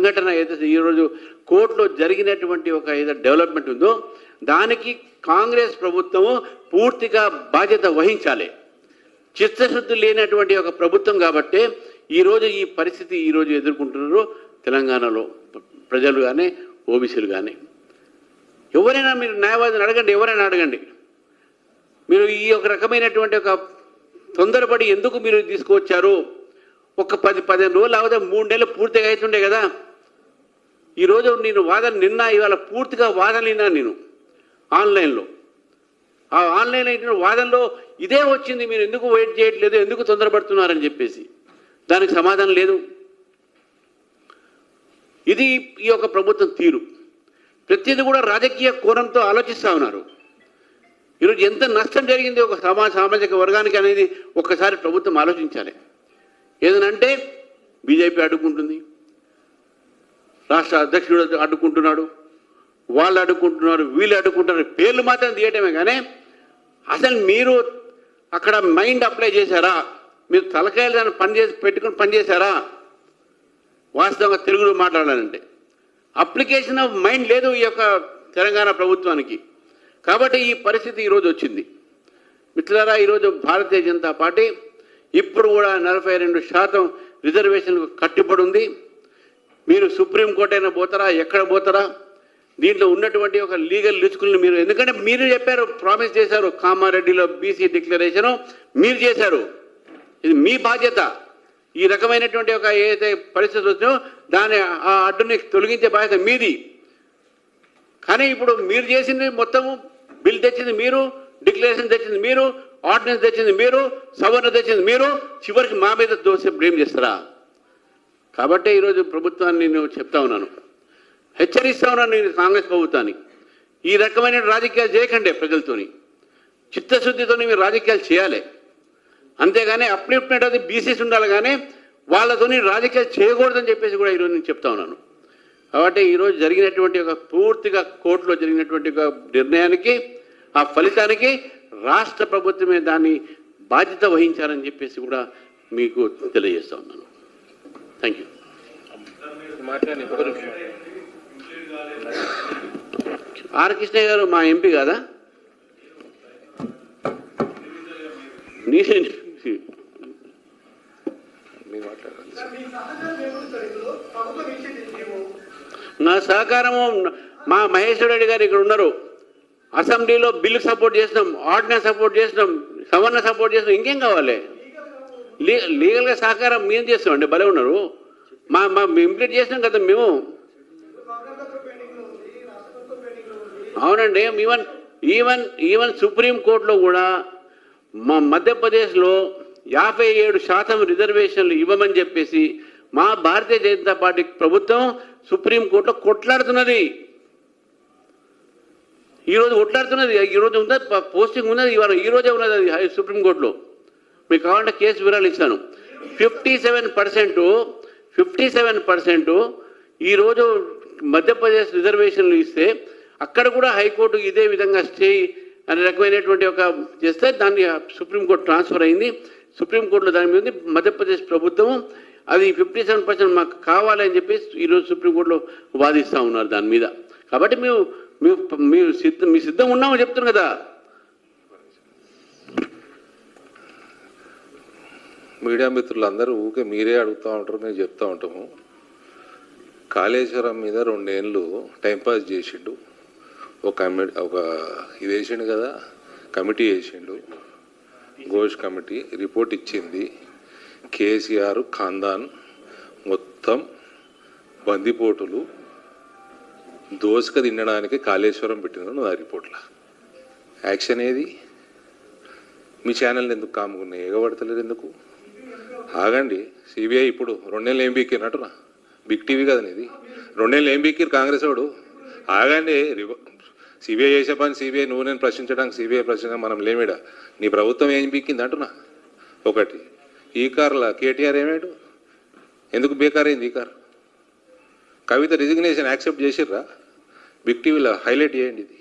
సంఘటన ఏదైతే ఈరోజు కోర్టులో జరిగినటువంటి ఒక ఏదైతే డెవలప్మెంట్ ఉందో దానికి కాంగ్రెస్ ప్రభుత్వము పూర్తిగా బాధ్యత వహించాలి. చిత్తశుద్ధి లేనటువంటి ఒక ప్రభుత్వం కాబట్టి ఈరోజు ఈ పరిస్థితి ఈరోజు ఎదుర్కొంటున్నారు తెలంగాణలో ప్రజలు కానీ ఓబీసీలు కానీ. ఎవరైనా మీరు న్యాయవాదిని అడగండి, ఎవరైనా అడగండి, మీరు ఈ ఒక రకమైనటువంటి ఒక తొందరపడి ఎందుకు మీరు తీసుకువచ్చారు? ఒక 10-15 రోజులు అవదే 3 నెలలు పూర్తిగా అవుతుండే కదా. ఈరోజు నేను నిన్న ఇవాళ పూర్తిగా వాదన నేను ఆన్లైన్లో. ఆ ఆన్లైన్ అయిన వాదనలో ఇదే వచ్చింది, మీరు ఎందుకు వెయిట్ చేయట్లేదు, ఎందుకు తొందరపడుతున్నారని చెప్పేసి. దానికి సమాధానం లేదు. ఇది ఈ యొక్క ప్రభుత్వం తీరు. ప్రతిదీ కూడా రాజకీయ కోణంతో ఆలోచిస్తూ ఉన్నారు. ఈరోజు ఎంత నష్టం జరిగింది ఒక సామాజిక వర్గానికి అనేది ఒక్కసారి ప్రభుత్వం ఆలోచించాలి. ఏదనంటే బీజేపీ అడ్డుకుంటుంది, రాష్ట్ర అధ్యక్షుడు అడ్డుకుంటున్నాడు, వాళ్ళు అడ్డుకుంటున్నారు, వీళ్ళు అడ్డుకుంటున్నారు, పేర్లు మాత్రం తీయటమే. కానీ అసలు మీరు అక్కడ మైండ్ అప్లై చేశారా? మీరు తలకాయలు దాన్ని పెట్టుకుని పనిచేశారా? వాస్తవంగా తెలుగులో మాట్లాడాలంటే అప్లికేషన్ ఆఫ్ మైండ్ లేదు ఈ యొక్క తెలంగాణ ప్రభుత్వానికి. కాబట్టి ఈ పరిస్థితి ఈరోజు వచ్చింది. మిత్రులారా, ఈరోజు భారతీయ జనతా పార్టీ ఇప్పుడు కూడా 42% రిజర్వేషన్లకు కట్టుబడి ఉంది. మీరు సుప్రీంకోర్టు అయినా పోతారా, ఎక్కడ పోతారా? దీంట్లో ఉన్నటువంటి ఒక లీగల్ రిస్కులను మీరు, ఎందుకంటే మీరు చెప్పారు, ప్రామిస్ చేశారు, కామారెడ్డిలో బీసీ డిక్లరేషను మీరు చేశారు, ఇది మీ బాధ్యత. ఈ రకమైనటువంటి ఒక ఏదైతే పరిస్థితి వచ్చినో దాని ఆ అడ్డుని తొలగించే బాధ్యత మీది. కానీ ఇప్పుడు మీరు చేసింది మొత్తము బిల్ తెచ్చింది మీరు, డిక్లరేషన్ తెచ్చింది మీరు, ఆర్డినెన్స్ తెచ్చింది మీరు, సవరణ తెచ్చింది మీరు, చివరికి మా మీద దోషి బ్లేమ్ చేస్తారా? కాబట్టి ఈరోజు ప్రభుత్వాన్ని నేను చెప్తా ఉన్నాను, హెచ్చరిస్తా ఉన్నాను నేను కాంగ్రెస్ ప్రభుత్వాన్ని, ఈ రకమైన రాజకీయాలు చేయకండి. ప్రజలతోని చిత్తశుద్ధితో మీరు రాజకీయాలు చేయాలి. అంతేగాని అప్లిఫ్ట్మెంట్ అది బీసీస్ ఉండాలి, కానీ వాళ్ళతోని రాజకీయాలు చేయకూడదని చెప్పేసి కూడా ఈరోజు నేను చెప్తా ఉన్నాను. కాబట్టి ఈరోజు జరిగినటువంటి ఒక పూర్తిగా కోర్టులో జరిగినటువంటి ఒక నిర్ణయానికి, ఆ ఫలితానికి రాష్ట్ర ప్రభుత్వమే దాన్ని బాధ్యత వహించాలని చెప్పేసి కూడా మీకు తెలియజేస్తా ఉన్నాను. Thank you. ఆర్ కృష్ణయ్య గారు మా ఎంపీ కాదా? నా సహకారము మా మహేశ్వర రెడ్డి గారు ఇక్కడ ఉన్నారు. అసెంబ్లీలో బిల్లు సపోర్ట్ చేసినాం, ఆర్డినెన్స్ సపోర్ట్ చేసినాం, సవరణ సపోర్ట్ చేసినాం. ఇంకేం కావాలి? లీగల్గా సహకారం మేము చేస్తామండి. భలే ఉన్నారు. మా ఇంప్లీట్ చేసినాం కదా మేము. అవునండి. ఈవెన్ సుప్రీంకోర్టులో కూడా మా మధ్యప్రదేశ్లో 57% రిజర్వేషన్లు ఇవ్వమని చెప్పేసి మా భారతీయ జనతా పార్టీ ప్రభుత్వం సుప్రీంకోర్టులో కొట్లాడుతున్నది. ఈరోజు కొట్లాడుతున్నది. ఈరోజు ఉన్నది, పోస్టింగ్ ఉన్నది, ఈరోజే ఉన్నది అది సుప్రీంకోర్టులో. మీకు కావాలంటే కేసు వివరాలు ఇస్తాను. 57% ఈరోజు మధ్యప్రదేశ్ రిజర్వేషన్లు ఇస్తే అక్కడ కూడా హైకోర్టు ఇదే విధంగా స్టే అనే రకమైనటువంటి ఒక చేస్తే దాన్ని సుప్రీంకోర్టు ట్రాన్స్ఫర్ అయింది. సుప్రీంకోర్టులో దాని మీద మధ్యప్రదేశ్ ప్రభుత్వం అది 57% మాకు కావాలని చెప్పేసి ఈరోజు సుప్రీంకోర్టులో వాదిస్తూ ఉన్నారు దాని మీద. కాబట్టి మీ సిద్ధం ఉన్నామని చెప్తున్నాం కదా. మీడియా మిత్రులందరూ ఊకే మీరే అడుగుతూ ఉంటారు, మేము చెప్తూ ఉంటాము. కాళేశ్వరం మీద 2 ఏళ్ళు టైంపాస్ చేసిండు. ఒక ఇది వేసిండు కదా, కమిటీ వేసిండు, ఘోష్ కమిటీ రిపోర్ట్ ఇచ్చింది. కేసీఆర్ ఖాందాన్ మొత్తం బందిపోటులు దోసుక తినడానికి కాళేశ్వరం పెట్టినాడు ఆ రిపోర్ట్లో. యాక్షన్ ఏది? మీ ఛానల్ ఎందుకు కాముకున్నాయి? ఎగబడతలేరు ఎందుకు? ఆగండి. సిబిఐ ఇప్పుడు 2 నెలలు ఏం బీక్కినట్టునా? బిగ్ టీవీ కదా ఇది. 2 నెలలు ఏం బీక్కిరు కాంగ్రెస్ వాడు? ఆగండి. సిబిఐ చేసే పని సిబిఐ, నువ్వు నేను ప్రశ్నించడానికి సిబిఐ ప్రశ్నించడం మనం లేమిడా. నీ ప్రభుత్వం ఏం బీక్కింది అంటున్నా. ఒకటి ఈ కార్లా కేటీఆర్ ఏమేడు? ఎందుకు బేకారైంది ఈ కార్? కవిత రిజిగ్నేషన్ యాక్సెప్ట్ చేసిర్రా? బిగ్ టీవీలో హైలైట్ చేయండి ఇది.